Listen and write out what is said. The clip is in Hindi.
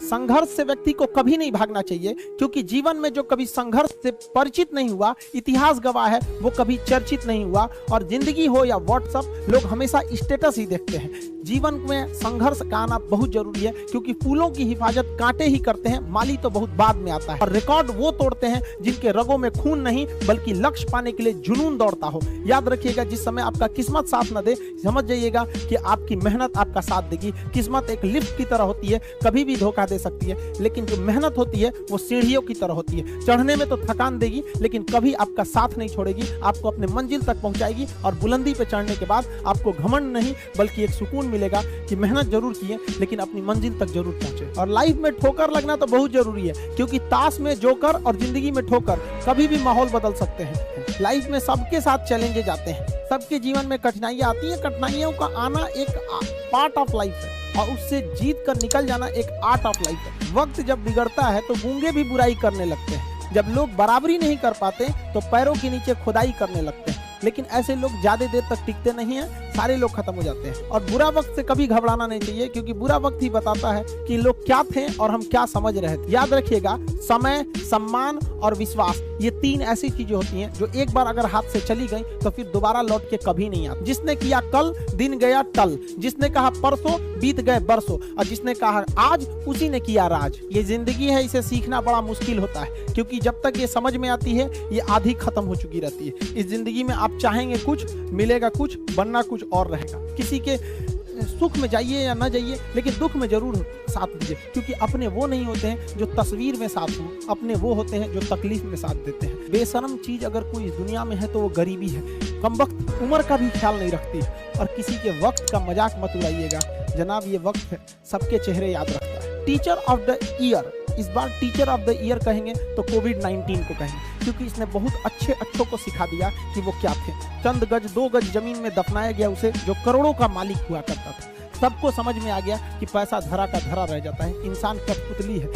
संघर्ष से व्यक्ति को कभी नहीं भागना चाहिए, क्योंकि जीवन में जो कभी संघर्ष से परिचित नहीं हुआ, इतिहास गवाह है, वो कभी चर्चित नहीं हुआ। और जिंदगी हो या व्हाट्सएप, लोग हमेशा स्टेटस ही देखते हैं। जीवन में संघर्ष का आना बहुत जरूरी है, क्योंकि फूलों की हिफाजत कांटे ही करते हैं, माली तो बहुत बाद में आता है। और रिकॉर्ड वो तोड़ते हैं जिनके रगों में खून नहीं, बल्कि लक्ष्य पाने के लिए जुनून दौड़ता हो। याद रखिएगा, जिस समय आपका किस्मत साथ न दे, समझ जाइएगा कि आपकी मेहनत आपका साथ देगी। किस्मत एक लिफ्ट की तरह होती है, कभी भी धोखा दे सकती है, लेकिन जो मेहनत होती है वो सीढ़ियों की तरह होती है। चढ़ने में तो थकान देगी, लेकिन कभी आपका साथ नहीं छोड़ेगी, आपको अपने मंजिल तक पहुंचाएगी। और बुलंदी पे चढ़ने के बाद आपको घमंड नहीं, बल्कि एक सुकून मिलेगा कि मेहनत जरूर किए, लेकिन अपनी मंजिल तक जरूर पहुंचे। और लाइफ में ठोकर लगना तो बहुत जरूरी है, क्योंकि ताश में जोकर और जिंदगी में ठोकर कभी भी माहौल बदल सकते हैं। लाइफ में सबके साथ चैलेंजेस आते हैं, सबके जीवन में कठिनाइयां आती हैं। कठिनाइयों का आना एक पार्ट ऑफ लाइफ है, और उससे जीत कर निकल जाना एक आर्ट ऑफ लाइफ है। वक्त जब बिगड़ता है तो गूंगे भी बुराई करने लगते हैं। जब लोग बराबरी नहीं कर पाते तो पैरों के नीचे खुदाई करने लगते हैं। लेकिन ऐसे लोग ज्यादा देर तक टिकते नहीं हैं, सारे लोग खत्म हो जाते हैं। और बुरा वक्त से कभी घबराना नहीं चाहिए, क्योंकि बुरा वक्त ही बताता है कि लोग क्या थे और हम क्या समझ रहे थे। याद रखिएगा, समय, सम्मान और विश्वास, ये तीन ऐसी चीजें होती हैं जो एक बार अगर हाथ से चली गई तो फिर दोबारा लौट के कभी नहीं आती। जिसने किया कल, दिन गया टल। जिसने कहा परसों, बीत गए बरसों। और जिसने कहा आज, उसी ने किया राज। ये जिंदगी है, इसे सीखना बड़ा मुश्किल होता है, क्योंकि जब तक ये समझ में आती है, ये आधी खत्म हो चुकी रहती है। इस जिंदगी में आप चाहेंगे कुछ, मिलेगा कुछ, बनना कुछ और रहेगा। किसी के सुख में जाइए या ना जाइए, लेकिन दुख में जरूर साथ दीजिए, क्योंकि अपने वो नहीं होते हैं जो तस्वीर में साथ हों, अपने वो होते हैं जो तकलीफ में साथ देते हैं। बेशर्म चीज अगर कोई इस दुनिया में है तो वो गरीबी है। कमबख्त उम्र का भी ख्याल नहीं रखती है। और किसी के वक्त का मजाक मत उड़ाइएगा जनाब, ये वक्त है, सबके चेहरे याद रखता है। टीचर ऑफ द ईयर, इस बार टीचर ऑफ द ईयर कहेंगे तो कोविड-19 को कहेंगे, क्योंकि इसने बहुत अच्छों को सिखा दिया कि वो क्या थे। चंद गज, 2 गज जमीन में दफनाया गया उसे, जो करोड़ों का मालिक हुआ करता था। सबको समझ में आ गया कि पैसा धरा का धरा रह जाता है, इंसान कठपुतली है।